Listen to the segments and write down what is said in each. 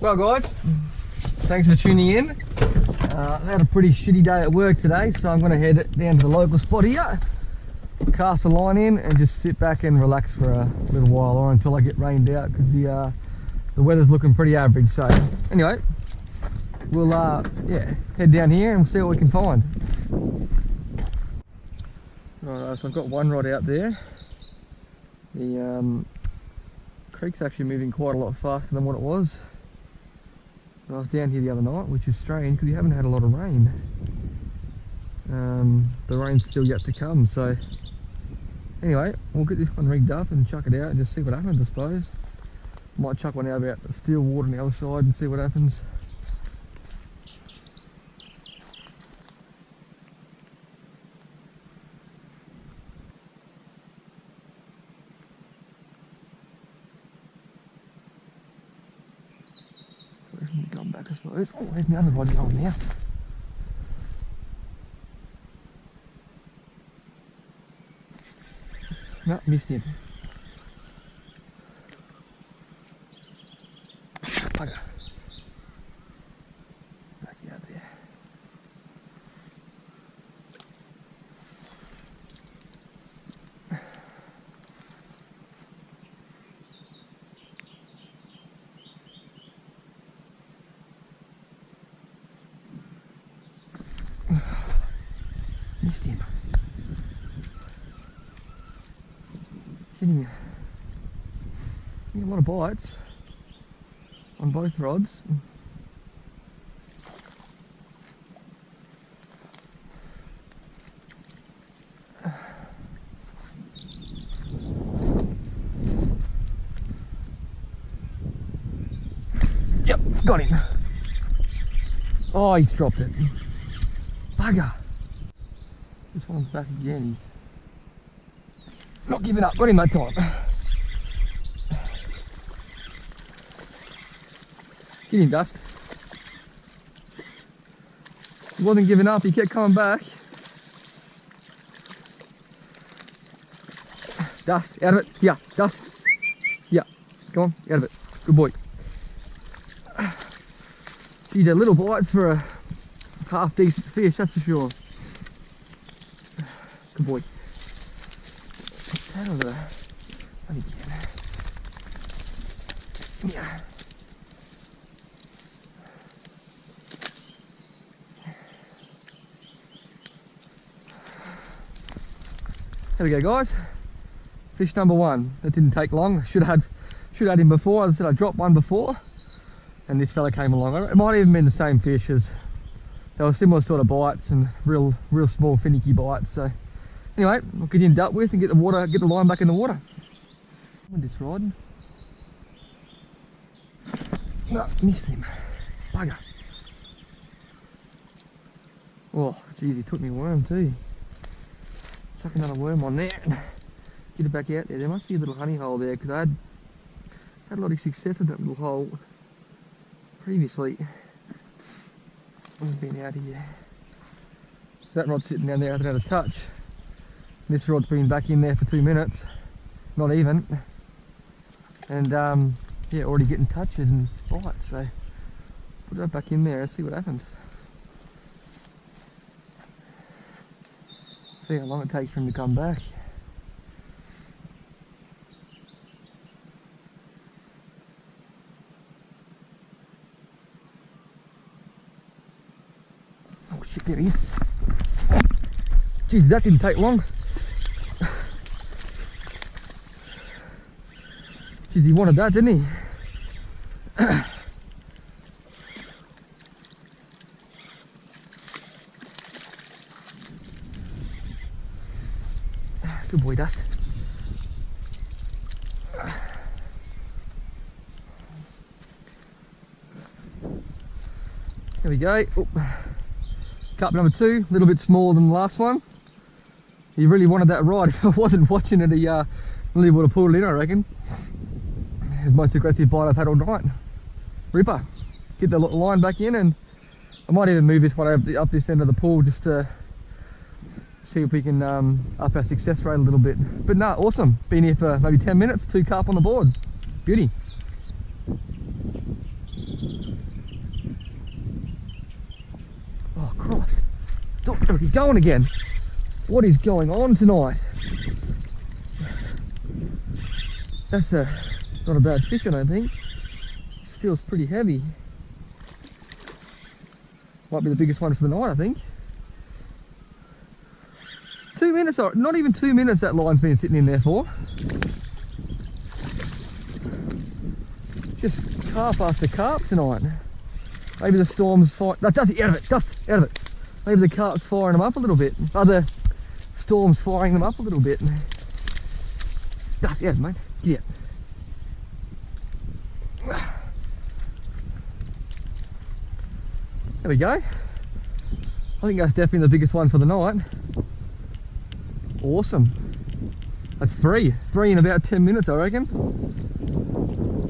Well guys, thanks for tuning in. I had a pretty shitty day at work today, so I'm going to head down to the local spot here, cast a line in and just sit back and relax for a little while, or until I get rained out, because the weather's looking pretty average. So anyway, we'll head down here and we'll see what we can find. Alright, so I've got one rod out there. The creek's actually moving quite a lot faster than what it was. I was down here the other night, which is strange because we haven't had a lot of rain. The rain's still yet to come, so anyway, we'll get this one rigged up and chuck it out and just see what happens, I suppose. Might chuck one out about the still water on the other side and see what happens. Going back, I suppose. Oh, there's my other rod going now. No, missed him. Bugger. Back out there. Missed him. Getting a lot of bites on both rods. Yep, got him. Oh, he's dropped it. Bugger. This one's back again. He's not giving up. Got him that time. Get him, Dust. He wasn't giving up. He kept coming back. Dust, out of it. Yeah, Dust. Yeah, come on, out of it. Good boy. Geez, they're little bites for a half decent fish, that's for sure. Good boy. What's that over there? Let me get yeah. There we go, guys. Fish number one. That didn't take long. Should have had him before. As I said, I dropped one before, and this fella came along. It might even been the same fish. As they were similar sort of bites and real small finicky bites. So anyway, we'll get him dealt with and get the line back in the water. With this rod. No, missed him. Bugger. Oh, geez, he took me worm too. Chuck another worm on there and get it back out there. There must be a little honey hole there, because I had a lot of success with that little hole previously. I've been out here. So that rod's sitting down there, I haven't had a touch. This rod's been back in there for 2 minutes, not even. And yeah, already getting touches and bites. So put that back in there and see what happens. See how long it takes for him to come back. Oh shit, there he is. Jeez, that didn't take long. Jeez, he wanted that, didn't he? Good boy, Dust. There we go. Oh. Carp number two, a little bit smaller than the last one. He really wanted that rod. If I wasn't watching it, he really would have pulled it in, I reckon. It's the most aggressive bite I've had all night. Ripper. Get the line back in, and I might even move this one up this end of the pool just to see if we can up our success rate a little bit. But no, awesome. Been here for maybe 10 minutes, 2 carp on the board. Beauty. Christ. Don't keep going again. What is going on tonight? That's not a bad fish, I don't think. This feels pretty heavy. Might be the biggest one for the night, I think. 2 minutes, or not even 2 minutes that line's been sitting in there for. Just carp after carp tonight. Maybe the storm's fire. No, Dusty, out of it, Dust, out of it. Maybe the carp's firing them up a little bit. Other storm's firing them up a little bit. Dust, out of it, mate. Get out. There we go. I think that's definitely the biggest one for the night. Awesome. That's three in about 10 minutes, I reckon.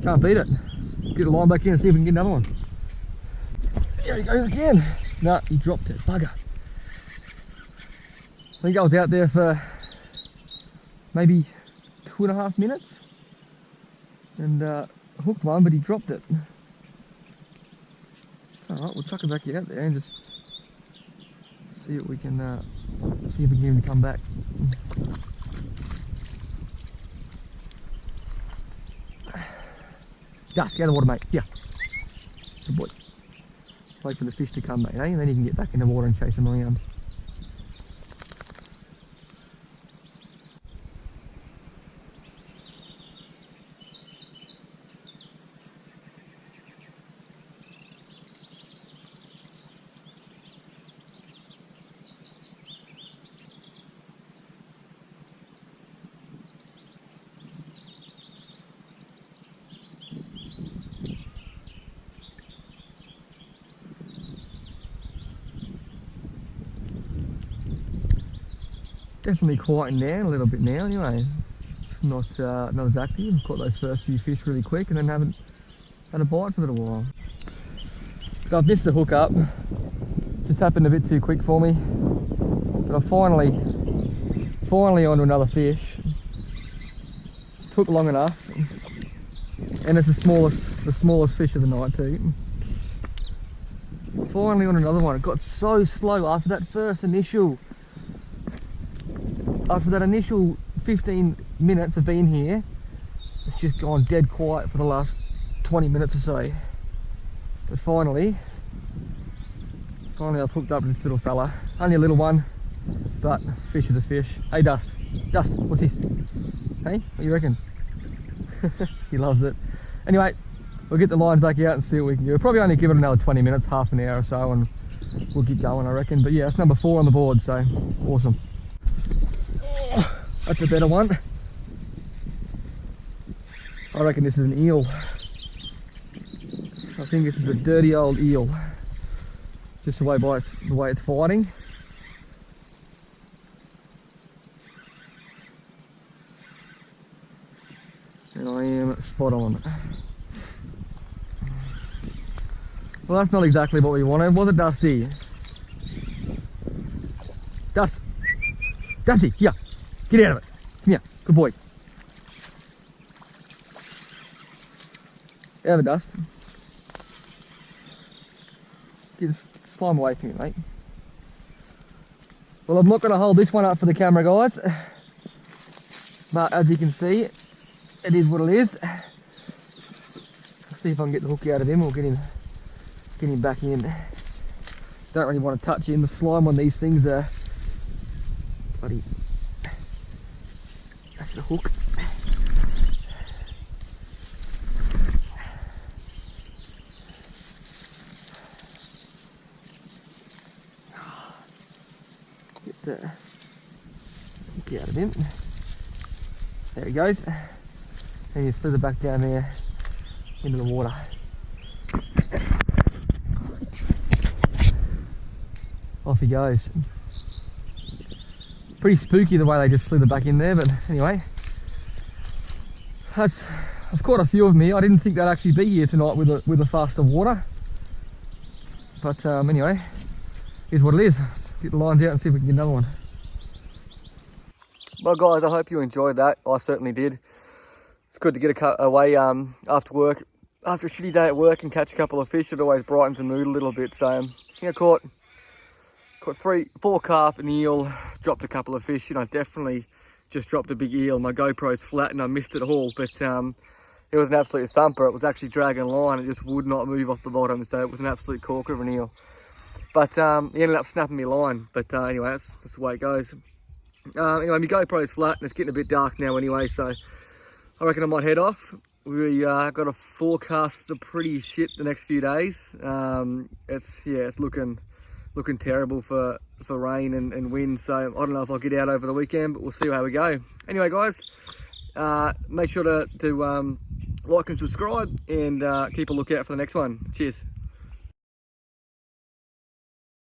Can't beat it. Get the line back in and see if we can get another one. There he goes again. No, he dropped it, bugger. I think I was out there for maybe 2.5 minutes and hooked one, but he dropped it. It's alright, we'll chuck it back out there and just see what we can see if we can get him to come back. Dust, get out of the water, mate. Yeah. Good boy. Wait for the fish to come back, eh? And then you can get back in the water and chase them around. Definitely quieting down a little bit now anyway. Not as active. Caught those first few fish really quick and then haven't had a bite for a little while. So I've missed the hook up. Just happened a bit too quick for me. But I'm finally onto another fish. Took long enough. And it's the smallest fish of the night too. Finally on another one. It got so slow after that initial 15 minutes of being here. It's just gone dead quiet for the last 20 minutes or so. But finally I've hooked up with this little fella. Only a little one, but fish is a fish. Hey Dust, what's this? Hey, what do you reckon? He loves it. Anyway, we'll get the lines back out and see what we can do. We'll probably only give it another 20 minutes, half an hour or so, and we'll get going, I reckon. But yeah, it's number 4 on the board, so awesome. That's a better one. I reckon this is an eel. I think this is a dirty old eel. Just the way it's fighting. And I am spot on. Well, that's not exactly what we wanted, was it, Dusty? Dusty, here. Get out of it. Come here. Good boy. Out of it, Dust. Get the slime away from you, mate. Well, I'm not going to hold this one up for the camera, guys. But as you can see, it is what it is. Let's see if I can get the hook out of him or get him back in. Don't really want to touch him. The slime on these things are bloody. That's the hook. Get the hook out of him. There he goes. And you slither back down there into the water. Off he goes. Pretty spooky the way they just slither back in there, but anyway. I've caught a few of them here. I didn't think they'd actually be here tonight with a faster water. But anyway, here's what it is. Let's get the lines out and see if we can get another one. Well guys, I hope you enjoyed that. I certainly did. It's good to get away after work, after a shitty day at work and catch a couple of fish. It always brightens the mood a little bit. So I think I caught Caught 4 carp and eel, dropped a couple of fish, and I definitely just dropped a big eel. My GoPro's flat and I missed it all, but it was an absolute thumper. It was actually dragging line, it just would not move off the bottom, so it was an absolute corker of an eel. But he ended up snapping me line, but anyway, that's the way it goes. Anyway, my GoPro's flat and it's getting a bit dark now anyway, so I reckon I might head off. We got a forecast of pretty shit the next few days. It's looking terrible for rain and wind, so I don't know if I'll get out over the weekend, but we'll see how we go. Anyway guys, make sure to like and subscribe, and keep a lookout for the next one. Cheers.